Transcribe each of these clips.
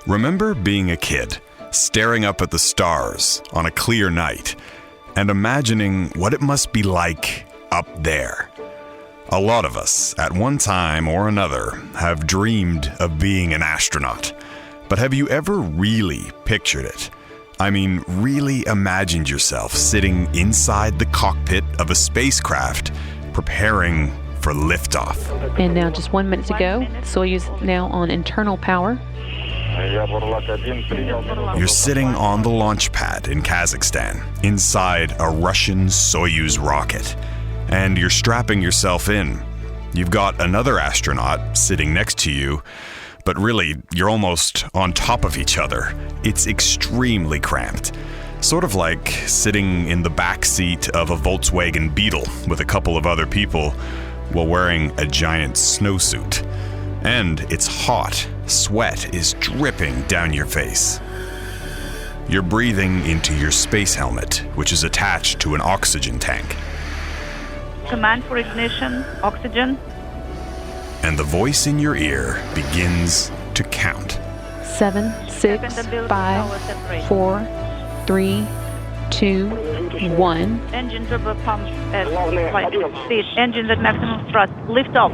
Remember being a kid, staring up at the stars on a clear night, and imagining what it must be like up there. A lot of us, at one time or another, have dreamed of being an astronaut. But have you ever really pictured it? I mean, really imagined yourself sitting inside the cockpit of a spacecraft, preparing for liftoff. And now just 1 minute to go. Soyuz now on internal power. You're sitting on the launch pad in Kazakhstan, inside a Russian Soyuz rocket. And you're strapping yourself in. You've got another astronaut sitting next to you, but really, you're almost on top of each other. It's extremely cramped. Sort of like sitting in the back seat of a Volkswagen Beetle with a couple of other people while wearing a giant snowsuit. And it's hot. Sweat is dripping down your face. You're breathing into your space helmet, which is attached to an oxygen tank. Command for ignition, oxygen. And the voice in your ear begins to count. 7, 6, 5, 4, 3, 2, 1. Engine turbo pumps at flight speed. Engines at maximum thrust. Lift off.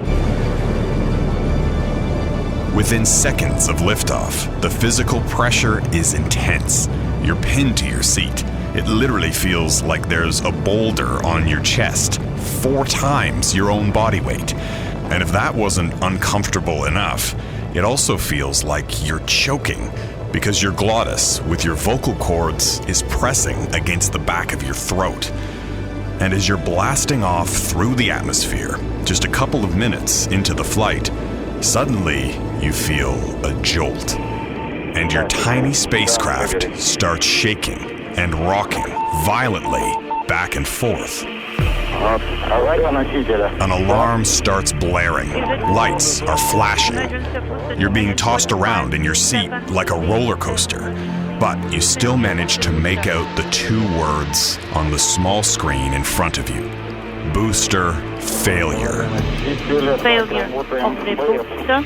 Within seconds of liftoff, the physical pressure is intense. You're pinned to your seat. It literally feels like there's a boulder on your chest, 4 times your own body weight. And if that wasn't uncomfortable enough, it also feels like you're choking because your glottis with your vocal cords is pressing against the back of your throat. And as you're blasting off through the atmosphere, just a couple of minutes into the flight, suddenly you feel a jolt. And your tiny spacecraft starts shaking and rocking violently back and forth. An alarm starts blaring. Lights are flashing. You're being tossed around in your seat like a roller coaster, but you still manage to make out the 2 words on the small screen in front of you. Booster failure. Failure of the booster.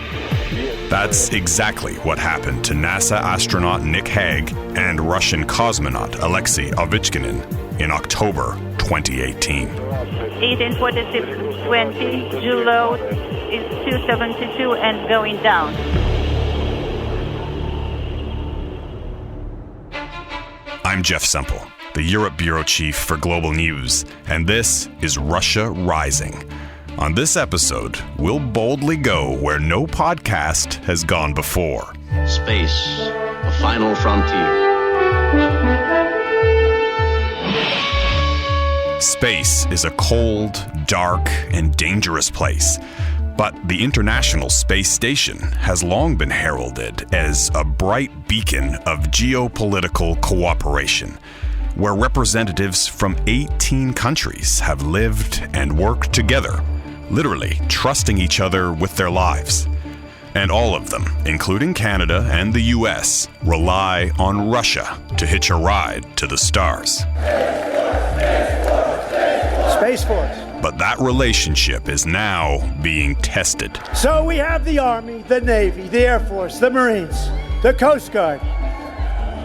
That's exactly what happened to NASA astronaut Nick Hague and Russian cosmonaut Alexei Ovechkin in October 2018. 1846-20, Joule load is 272 and going down. I'm Jeff Semple, the Europe Bureau Chief for Global News, and this is Russia Rising. On this episode, we'll boldly go where no podcast has gone before. Space, the final frontier. Space is a cold, dark, and dangerous place. But the International Space Station has long been heralded as a bright beacon of geopolitical cooperation, where representatives from 18 countries have lived and worked together, literally trusting each other with their lives. And all of them, including Canada and the US, rely on Russia to hitch a ride to the stars. Space Force. But that relationship is now being tested. So we have the Army, the Navy, the Air Force, the Marines, the Coast Guard.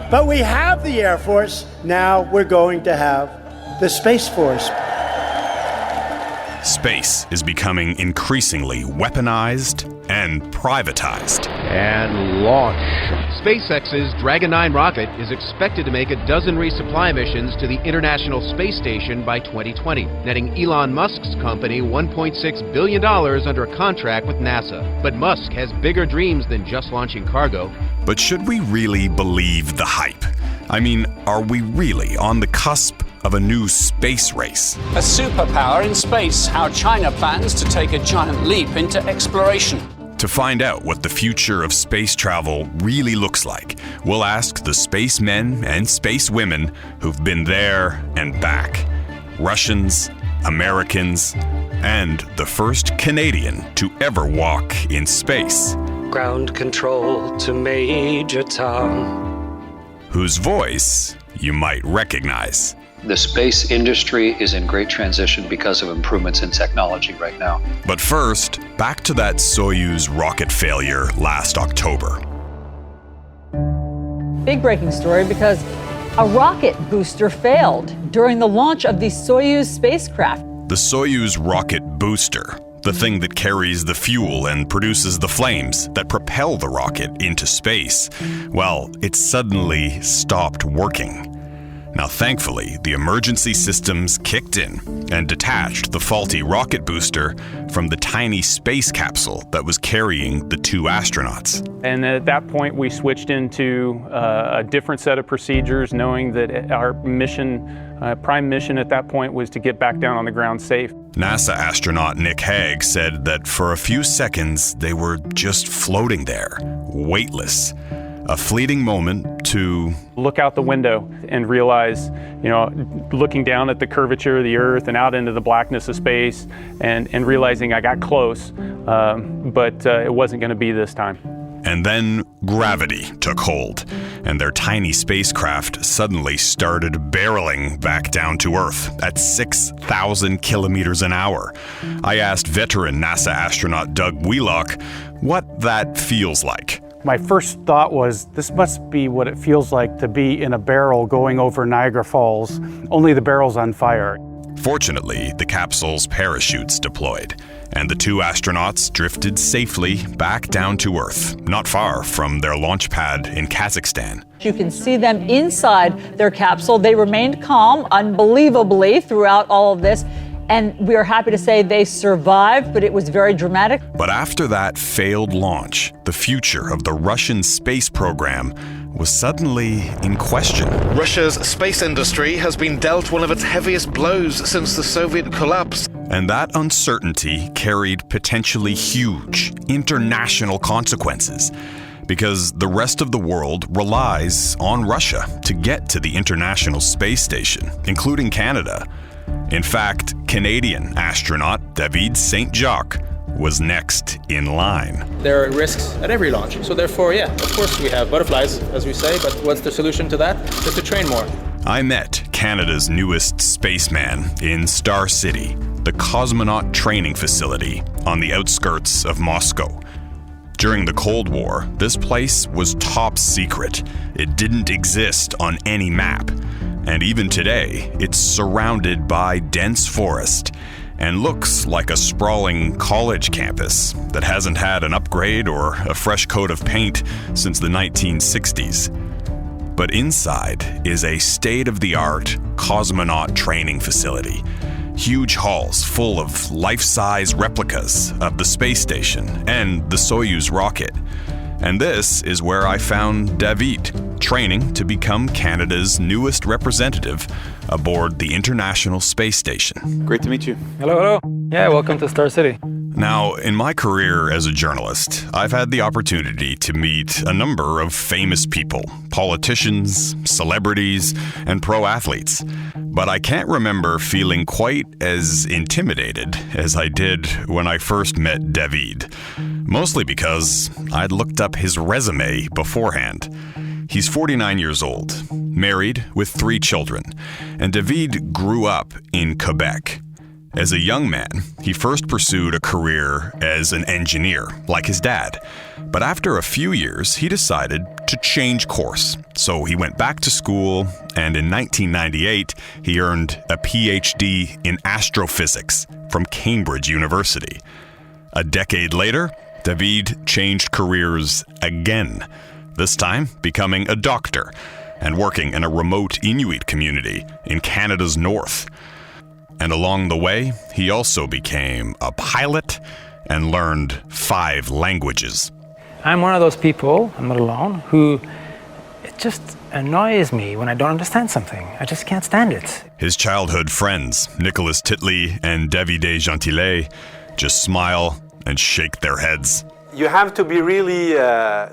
But we have the Air Force, now we're going to have the Space Force. Space is becoming increasingly weaponized and privatized. And launch. SpaceX's Dragon 9 rocket is expected to make a dozen resupply missions to the International Space Station by 2020, netting Elon Musk's company $1.6 billion under a contract with NASA. But Musk has bigger dreams than just launching cargo. But should we really believe the hype? I mean, are we really on the cusp of a new space race? A superpower in space, how China plans to take a giant leap into exploration. To find out what the future of space travel really looks like, we'll ask the spacemen and spacewomen who've been there and back. Russians, Americans, and the first Canadian to ever walk in space. Ground control to Major Tom. Whose voice you might recognize. The space industry is in great transition because of improvements in technology right now. But first, back to that Soyuz rocket failure last October. Big breaking story because a rocket booster failed during the launch of the Soyuz spacecraft. The Soyuz rocket booster, the thing that carries the fuel and produces the flames that propel the rocket into space, well, it suddenly stopped working. Now, thankfully, the emergency systems kicked in and detached the faulty rocket booster from the tiny space capsule that was carrying the two astronauts. And at that point, we switched into a different set of procedures, knowing that our mission, prime mission at that point, was to get back down on the ground safe. NASA astronaut Nick Hague said that for a few seconds, they were just floating there, weightless. A fleeting moment to look out the window and realize, looking down at the curvature of the Earth and out into the blackness of space and realizing I got close, but it wasn't going to be this time. And then gravity took hold, and their tiny spacecraft suddenly started barreling back down to Earth at 6,000 kilometers an hour. I asked veteran NASA astronaut Doug Wheelock what that feels like. My first thought was, this must be what it feels like to be in a barrel going over Niagara Falls, only the barrel's on fire. Fortunately, the capsule's parachutes deployed, and the two astronauts drifted safely back down to Earth, not far from their launch pad in Kazakhstan. You can see them inside their capsule. They remained calm, unbelievably, throughout all of this. And we are happy to say they survived, but it was very dramatic. But after that failed launch, the future of the Russian space program was suddenly in question. Russia's space industry has been dealt one of its heaviest blows since the Soviet collapse. And that uncertainty carried potentially huge international consequences, because the rest of the world relies on Russia to get to the International Space Station, including Canada. In fact, Canadian astronaut David Saint-Jacques was next in line. There are risks at every launch, so therefore, yeah, of course we have butterflies, as we say, but what's the solution to that? Just to train more. I met Canada's newest spaceman in Star City, the Cosmonaut Training facility on the outskirts of Moscow. During the Cold War, this place was top secret. It didn't exist on any map. And even today, it's surrounded by dense forest and looks like a sprawling college campus that hasn't had an upgrade or a fresh coat of paint since the 1960s. But inside is a state-of-the-art cosmonaut training facility. Huge halls full of life-size replicas of the space station and the Soyuz rocket. And this is where I found David, training to become Canada's newest representative aboard the International Space Station. Great to meet you. Hello. Yeah, welcome to Star City. Now, in my career as a journalist, I've had the opportunity to meet a number of famous people, politicians, celebrities, and pro athletes. But I can't remember feeling quite as intimidated as I did when I first met David. Mostly because I'd looked up his resume beforehand. He's 49 years old, married with 3 children, and David grew up in Quebec. As a young man, he first pursued a career as an engineer, like his dad. But after a few years, he decided to change course. So he went back to school, and in 1998, he earned a PhD in astrophysics from Cambridge University. A decade later, David changed careers again, this time becoming a doctor and working in a remote Inuit community in Canada's north. And along the way, he also became a pilot and learned 5 languages. I'm one of those people, I'm not alone, who it just annoys me when I don't understand something. I just can't stand it. His childhood friends, Nicolas Titley and Davide Gentilet, just smile and shake their heads. You have to be really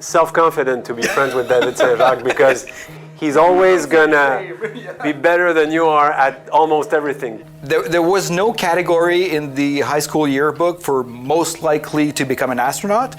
self-confident to be friends with David Saint-Jacques because he's always gonna be better than you are at almost everything. There was no category in the high school yearbook for most likely to become an astronaut,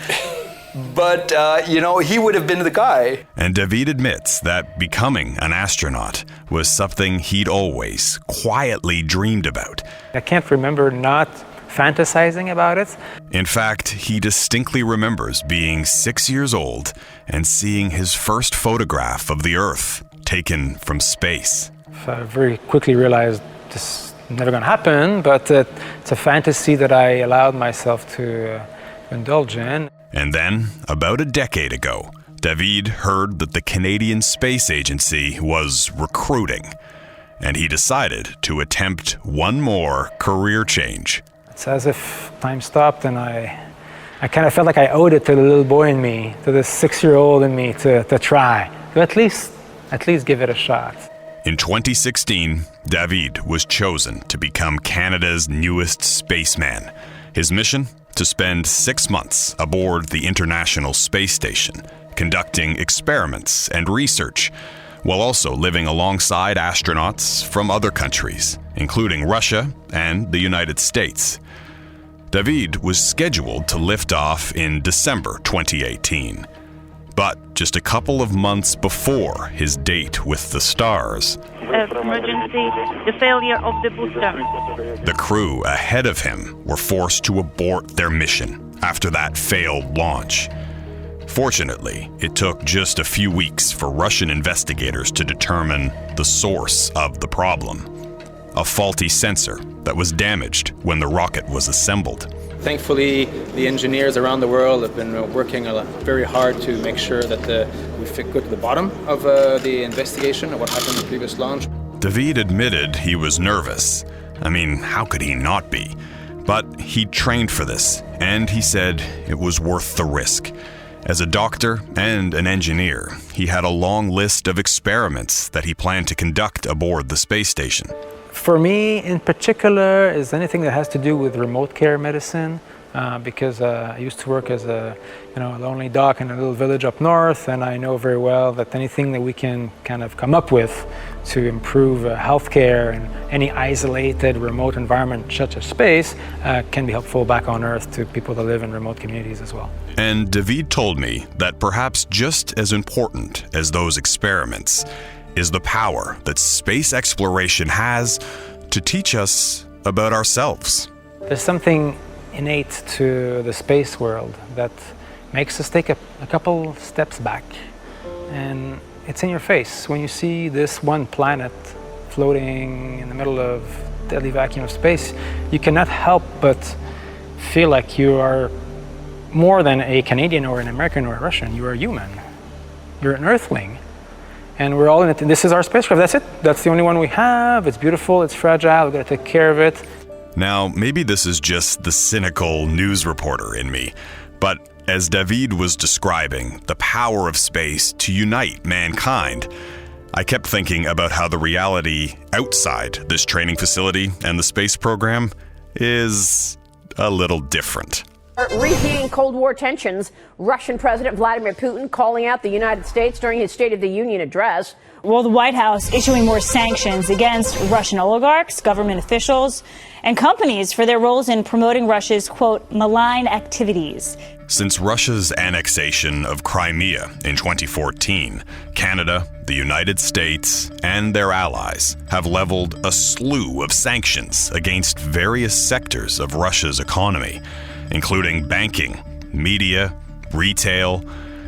but he would have been the guy. And David admits that becoming an astronaut was something he'd always quietly dreamed about. I can't remember not fantasizing about it. In fact, he distinctly remembers being 6 years old and seeing his first photograph of the Earth taken from space. I very quickly realized this is never going to happen, but it's a fantasy that I allowed myself to indulge in. And then, about a decade ago, David heard that the Canadian Space Agency was recruiting, and he decided to attempt one more career change. It's as if time stopped, and I kind of felt like I owed it to the little boy in me, to the 6-year-old in me, to try, to at least give it a shot. In 2016, David was chosen to become Canada's newest spaceman. His mission? To spend 6 months aboard the International Space Station, conducting experiments and research, while also living alongside astronauts from other countries, including Russia and the United States. David was scheduled to lift off in December 2018. But just a couple of months before his date with the stars, Emergency, the failure of the booster. The crew ahead of him were forced to abort their mission after that failed launch. Fortunately, it took just a few weeks for Russian investigators to determine the source of the problem: a faulty sensor that was damaged when the rocket was assembled. Thankfully, the engineers around the world have been working very hard to make sure that we go to the bottom of the investigation of what happened in the previous launch. David admitted he was nervous. I mean, how could he not be? But he trained for this, and he said it was worth the risk. As a doctor and an engineer, he had a long list of experiments that he planned to conduct aboard the space station. For me, in particular, is anything that has to do with remote care medicine, because I used to work as a lonely doc in a little village up north, and I know very well that anything that we can kind of come up with to improve healthcare in any isolated remote environment such as space can be helpful back on Earth to people that live in remote communities as well. And David told me that perhaps just as important as those experiments is the power that space exploration has to teach us about ourselves. There's something innate to the space world that makes us take a couple steps back, and it's in your face. When you see this one planet floating in the middle of the deadly vacuum of space, you cannot help but feel like you are more than a Canadian or an American or a Russian. You are human. You're an Earthling. And we're all in it. This is our spacecraft. That's it. That's the only one we have. It's beautiful. It's fragile. We've got to take care of it. Now, maybe this is just the cynical news reporter in me, but as David was describing the power of space to unite mankind, I kept thinking about how the reality outside this training facility and the space program is a little different. Reheating Cold War tensions, Russian President Vladimir Putin calling out the United States during his State of the Union address. Well, the White House issuing more sanctions against Russian oligarchs, government officials, and companies for their roles in promoting Russia's, quote, malign activities. Since Russia's annexation of Crimea in 2014, Canada, the United States, and their allies have leveled a slew of sanctions against various sectors of Russia's economy, including banking, media, retail.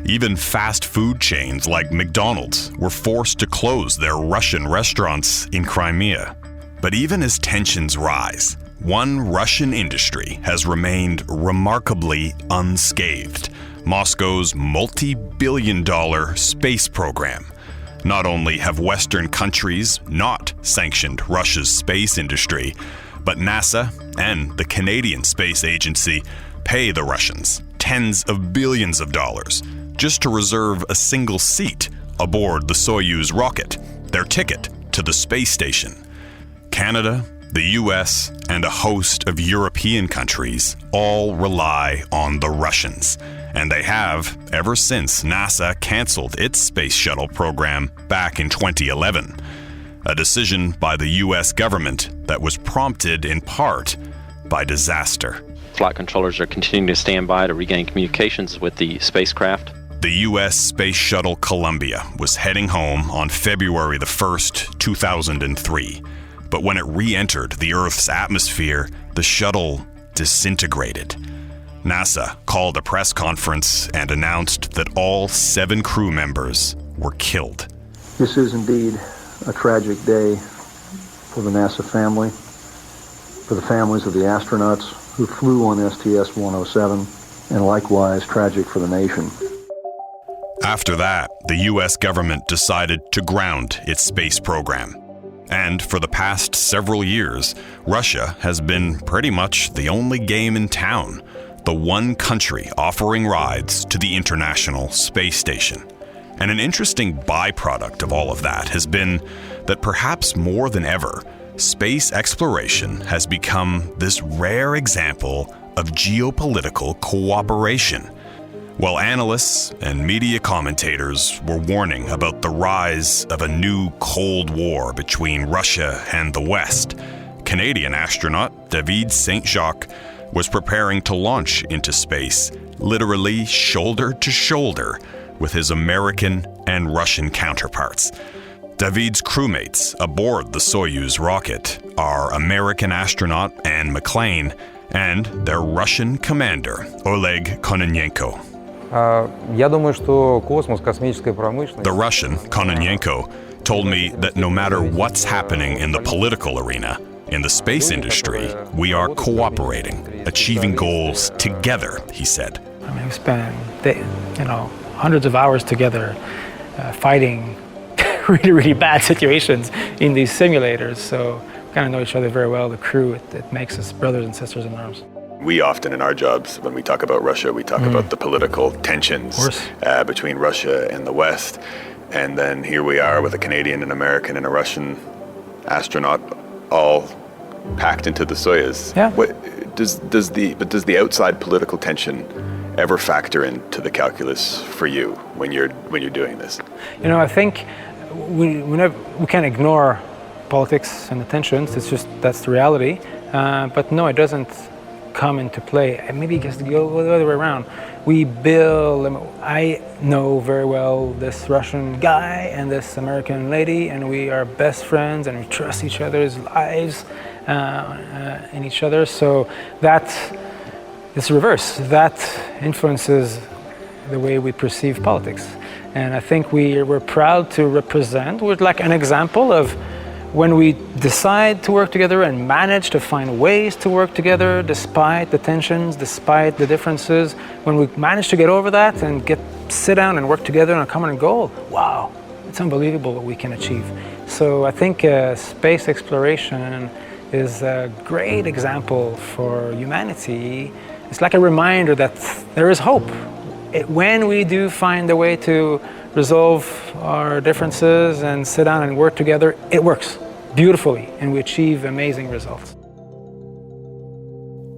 Even fast food chains like McDonald's were forced to close their Russian restaurants in Crimea. But even as tensions rise, one Russian industry has remained remarkably unscathed: Moscow's multi-billion-dollar space program. Not only have Western countries not sanctioned Russia's space industry, but NASA and the Canadian Space Agency pay the Russians tens of billions of dollars just to reserve a single seat aboard the Soyuz rocket, their ticket to the space station. Canada, the US, and a host of European countries all rely on the Russians, and they have ever since NASA canceled its space shuttle program back in 2011. A decision by the US government that was prompted in part by disaster. Flight controllers are continuing to stand by to regain communications with the spacecraft. The US Space Shuttle Columbia was heading home on February the 1st, 2003. But when it re-entered the Earth's atmosphere, the shuttle disintegrated. NASA called a press conference and announced that all 7 crew members were killed. This is indeed a tragic day for the NASA family, for the families of the astronauts who flew on STS-107, and likewise tragic for the nation. After that, the US government decided to ground its space program. And for the past several years, Russia has been pretty much the only game in town, the one country offering rides to the International Space Station. And an interesting byproduct of all of that has been that perhaps more than ever, space exploration has become this rare example of geopolitical cooperation. While analysts and media commentators were warning about the rise of a new Cold War between Russia and the West, Canadian astronaut David Saint-Jacques was preparing to launch into space, literally shoulder to shoulder with his American and Russian counterparts. David's crewmates aboard the Soyuz rocket are American astronaut Anne McClain and their Russian commander, Oleg Kononenko. The Russian, Kononenko, told me that no matter what's happening in the political arena, in the space industry, we are cooperating, achieving goals together, he said. I mean, we spend, hundreds of hours together fighting really, really bad situations in these simulators. So we kind of know each other very well, the crew. It makes us brothers and sisters in arms. We often in our jobs, when we talk about Russia, we talk about the political tensions between Russia and the West. And then here we are with a Canadian, an American, and a Russian astronaut all packed into the Soyuz. Yeah. Does the outside political tension ever factor into the calculus for you when you're doing this? I think we can't ignore politics and the tensions. It's just that's the reality. But no, it doesn't come into play. And maybe it has to go the other way around. I know very well this Russian guy and this American lady, and we are best friends, and we trust each other's lives in each other. So it's the reverse. That influences the way we perceive politics. And I think we're proud to represent, we're like an example of when we decide to work together and manage to find ways to work together despite the tensions, despite the differences, when we manage to get over that and sit down and work together on a common goal, wow, it's unbelievable what we can achieve. So I think space exploration is a great example for humanity. It's like a reminder that there is hope. When we do find a way to resolve our differences and sit down and work together, it works beautifully and we achieve amazing results.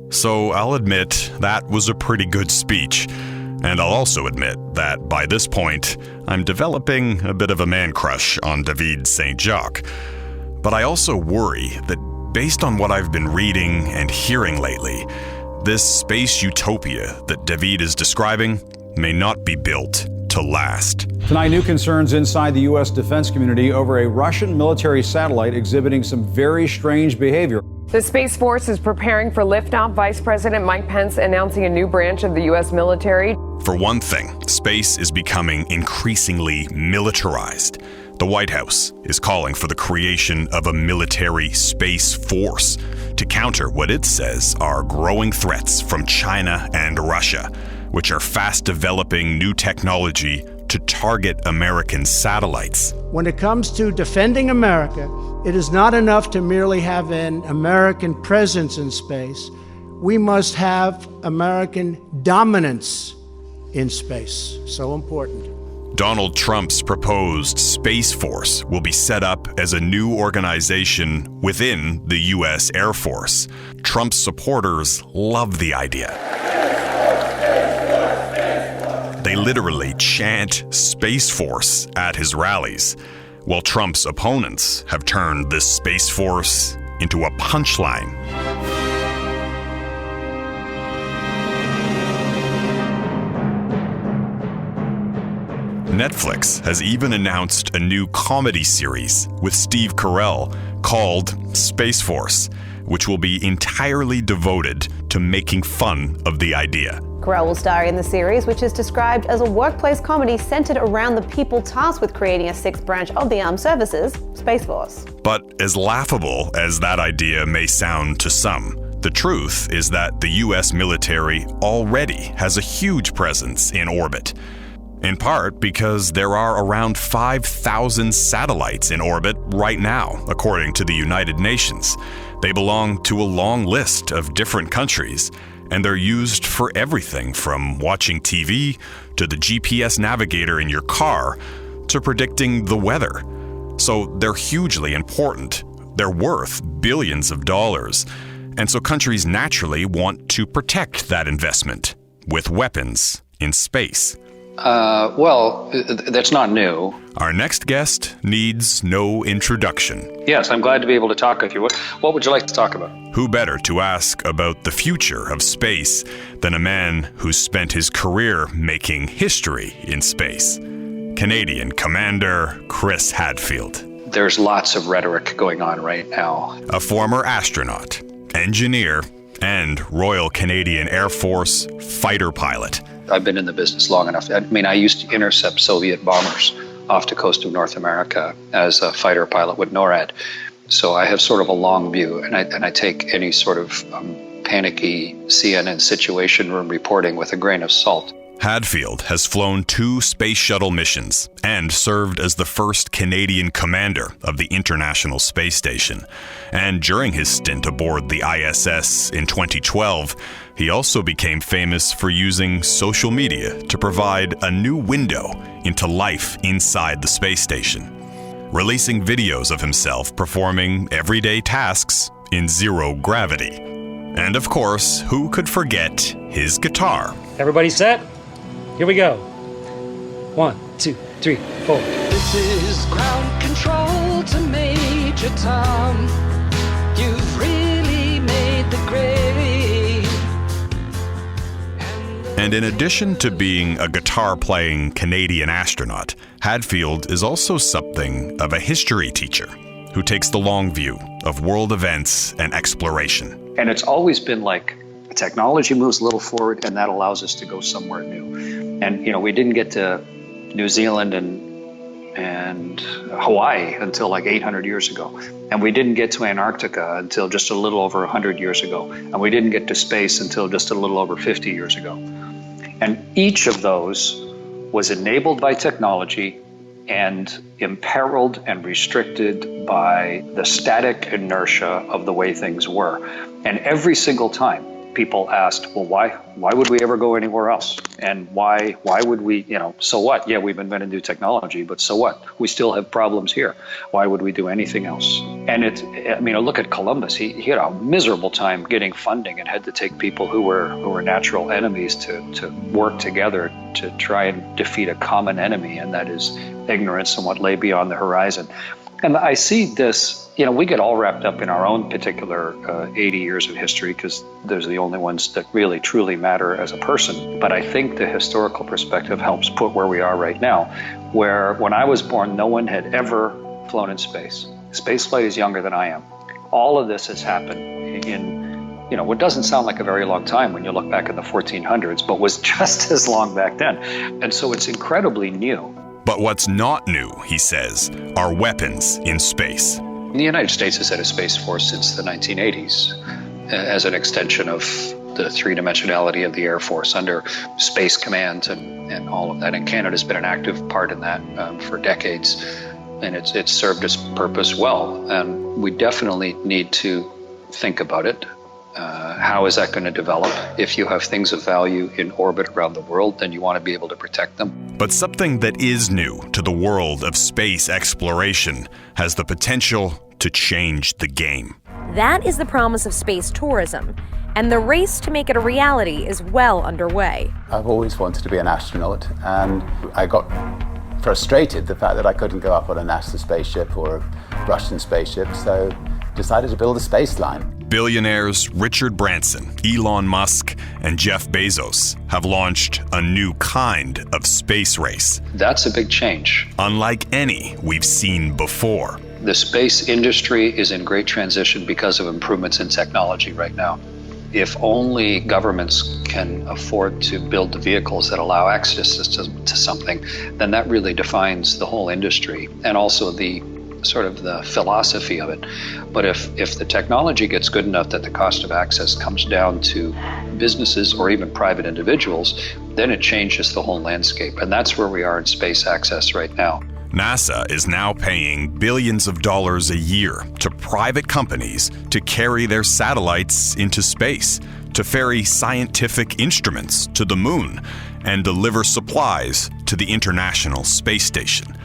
So I'll admit that was a pretty good speech. And I'll also admit that by this point, I'm developing a bit of a man crush on David Saint-Jacques. But I also worry that based on what I've been reading and hearing lately, this space utopia that David is describing may not be built to last. Tonight, new concerns inside the U.S. defense community over a Russian military satellite exhibiting some very strange behavior. The Space Force is preparing for liftoff. Vice President Mike Pence announcing a new branch of the U.S. military. For one thing, space is becoming increasingly militarized. The White House is calling for the creation of a military space force to counter what it says are growing threats from China and Russia, which are fast developing new technology to target American satellites. When it comes to defending America, it is not enough to merely have an American presence in space. We must have American dominance in space. So important. Donald Trump's proposed Space Force will be set up as a new organization within the U.S. Air Force. Trump's supporters love the idea. They literally chant Space Force at his rallies, while Trump's opponents have turned this Space Force into a punchline. Netflix has even announced a new comedy series with Steve Carell called Space Force, which will be entirely devoted to making fun of the idea. Carell will star in the series, which is described as a workplace comedy centered around the people tasked with creating a sixth branch of the armed services, Space Force. But as laughable as that idea may sound to some, the truth is that the US military already has a huge presence in orbit. In part because there are around 5,000 satellites in orbit right now, according to the United Nations. They belong to a long list of different countries, and they're used for everything from watching TV to the GPS navigator in your car to predicting the weather. So they're hugely important. They're worth billions of dollars. And so countries naturally want to protect that investment with weapons in space. Well, that's not new. Our next guest needs no introduction. Yes, I'm glad to be able to talk with you. What would you like to talk about? Who better to ask about the future of space than a man who's spent his career making history in space? Canadian Commander Chris Hadfield. There's lots of rhetoric going on right now. A former astronaut, engineer, and Royal Canadian Air Force fighter pilot. I've been in the business long enough. I mean, I used to intercept Soviet bombers off the coast of North America as a fighter pilot with NORAD. So I have sort of a long view, and I take any sort of panicky CNN situation room reporting with a grain of salt. Hadfield has flown 2 space shuttle missions and served as the first Canadian commander of the International Space Station. And during his stint aboard the ISS in 2012, he also became famous for using social media to provide a new window into life inside the space station, releasing videos of himself performing everyday tasks in zero gravity. And of course, who could forget his guitar? Everybody set? Here we go. 1, 2, 3, 4. This is ground control to Major Tom. You've really made the grade. And in addition to being a guitar-playing Canadian astronaut, Hadfield is also something of a history teacher who takes the long view of world events and exploration. And it's always been like, technology moves a little forward and that allows us to go somewhere new. And, you know, we didn't get to New Zealand and Hawaii until like 800 years ago. And we didn't get to Antarctica until just a little over 100 years ago. And we didn't get to space until just a little over 50 years ago. And each of those was enabled by technology and imperiled and restricted by the static inertia of the way things were. And every single time, people asked, well, why would we ever go anywhere else? And why would we, so what? Yeah, we've invented new technology, but so what? We still have problems here. Why would we do anything else? And look at Columbus. He had a miserable time getting funding and had to take people who were natural enemies to work together to try and defeat a common enemy, and that is ignorance and what lay beyond the horizon. And I see this, we get all wrapped up in our own particular 80 years of history because those are the only ones that really truly matter as a person. But I think the historical perspective helps put where we are right now, where when I was born, no one had ever flown in space. Spaceflight is younger than I am. All of this has happened in, what doesn't sound like a very long time when you look back in the 1400s, but was just as long back then. And so it's incredibly new. But what's not new, he says, are weapons in space. The United States has had a Space Force since the 1980s as an extension of the three-dimensionality of the Air Force under Space Command and all of that. And Canada's been an active part in that for decades, and it's served its purpose well. And we definitely need to think about it. How is that going to develop? If you have things of value in orbit around the world, then you want to be able to protect them. But something that is new to the world of space exploration has the potential to change the game. That is the promise of space tourism, and the race to make it a reality is well underway. I've always wanted to be an astronaut, and I got frustrated the fact that I couldn't go up on a NASA spaceship or a Russian spaceship, so decided to build a space line. Billionaires Richard Branson, Elon Musk, and Jeff Bezos have launched a new kind of space race. That's a big change. Unlike any we've seen before. The space industry is in great transition because of improvements in technology right now. If only governments can afford to build the vehicles that allow access to something, then that really defines the whole industry and also the sort of the philosophy of it. But if the technology gets good enough that the cost of access comes down to businesses or even private individuals, then it changes the whole landscape. And that's where we are in space access right now. NASA is now paying billions of dollars a year to private companies to carry their satellites into space, to ferry scientific instruments to the moon, and deliver supplies to the International Space Station.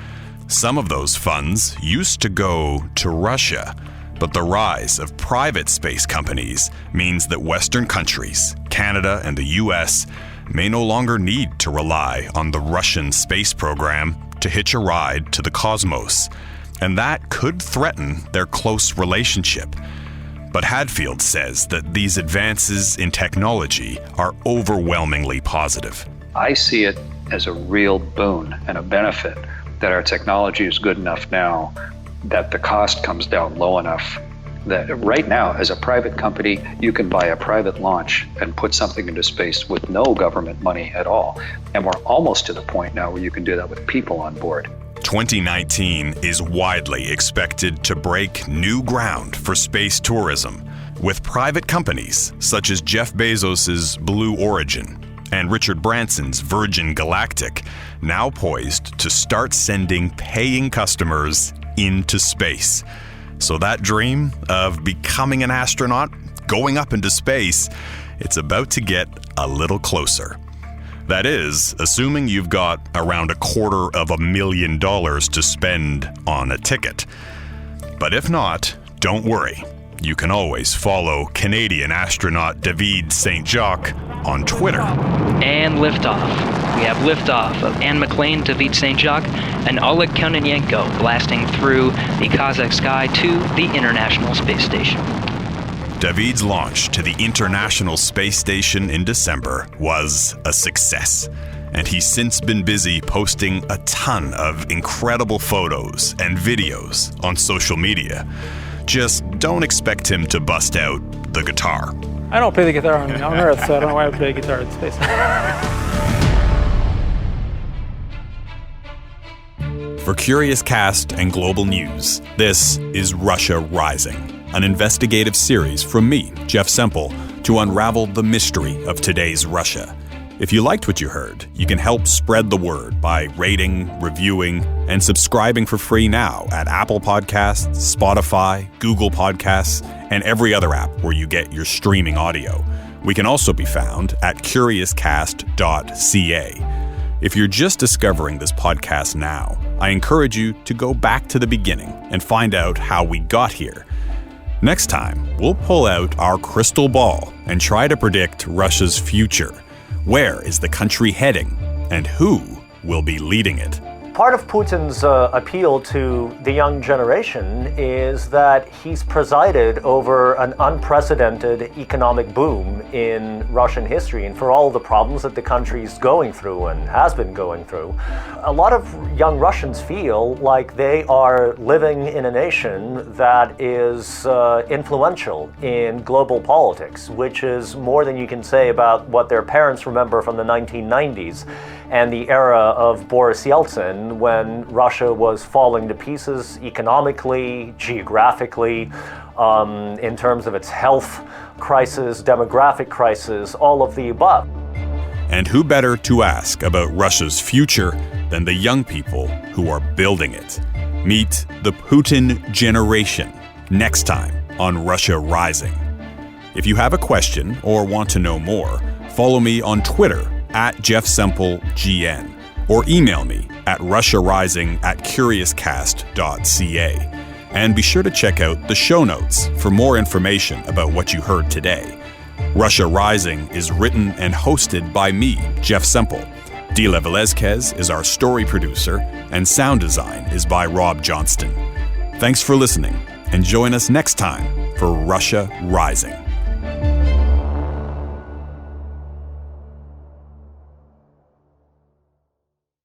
Some of those funds used to go to Russia, but the rise of private space companies means that Western countries, Canada and the US, may no longer need to rely on the Russian space program to hitch a ride to the cosmos, and that could threaten their close relationship. But Hadfield says that these advances in technology are overwhelmingly positive. I see it as a real boon and a benefit that our technology is good enough now that the cost comes down low enough that right now, as a private company, you can buy a private launch and put something into space with no government money at all. And we're almost to the point now where you can do that with people on board. 2019 is widely expected to break new ground for space tourism, with private companies such as Jeff Bezos's Blue Origin and Richard Branson's Virgin Galactic now poised to start sending paying customers into space. So that dream of becoming an astronaut, going up into space, it's about to get a little closer. That is, assuming you've got around $250,000 to spend on a ticket. But if not, don't worry. You can always follow Canadian astronaut David Saint-Jacques on Twitter. And liftoff. We have liftoff of McClain, David Saint-Jacques, and Oleg Kononenko blasting through the Kazakh sky to the International Space Station. David's launch to the International Space Station in December was a success, and he's since been busy posting a ton of incredible photos and videos on social media. Just don't expect him to bust out the guitar. I don't play the guitar on Earth, so I don't know why I play guitar in space. For Curious Cast and Global News, this is Russia Rising, an investigative series from me, Jeff Semple, to unravel the mystery of today's Russia. If you liked what you heard, you can help spread the word by rating, reviewing, and subscribing for free now at Apple Podcasts, Spotify, Google Podcasts, and every other app where you get your streaming audio. We can also be found at curiouscast.ca. If you're just discovering this podcast now, I encourage you to go back to the beginning and find out how we got here. Next time, we'll pull out our crystal ball and try to predict Russia's future. Where is the country heading, and who will be leading it? Part of Putin's appeal to the young generation is that he's presided over an unprecedented economic boom in Russian history, and for all the problems that the country's going through and has been going through, a lot of young Russians feel like they are living in a nation that is influential in global politics, which is more than you can say about what their parents remember from the 1990s and the era of Boris Yeltsin, when Russia was falling to pieces economically, geographically, in terms of its health crisis, demographic crisis, all of the above. And who better to ask about Russia's future than the young people who are building it? Meet the Putin generation next time on Russia Rising. If you have a question or want to know more, follow me on Twitter @JeffSempleGN, or email me at russiarising@curiouscast.ca. And be sure to check out the show notes for more information about what you heard today. Russia Rising is written and hosted by me, Jeff Semple. Dila Velezquez is our story producer, and sound design is by Rob Johnston. Thanks for listening, and join us next time for Russia Rising.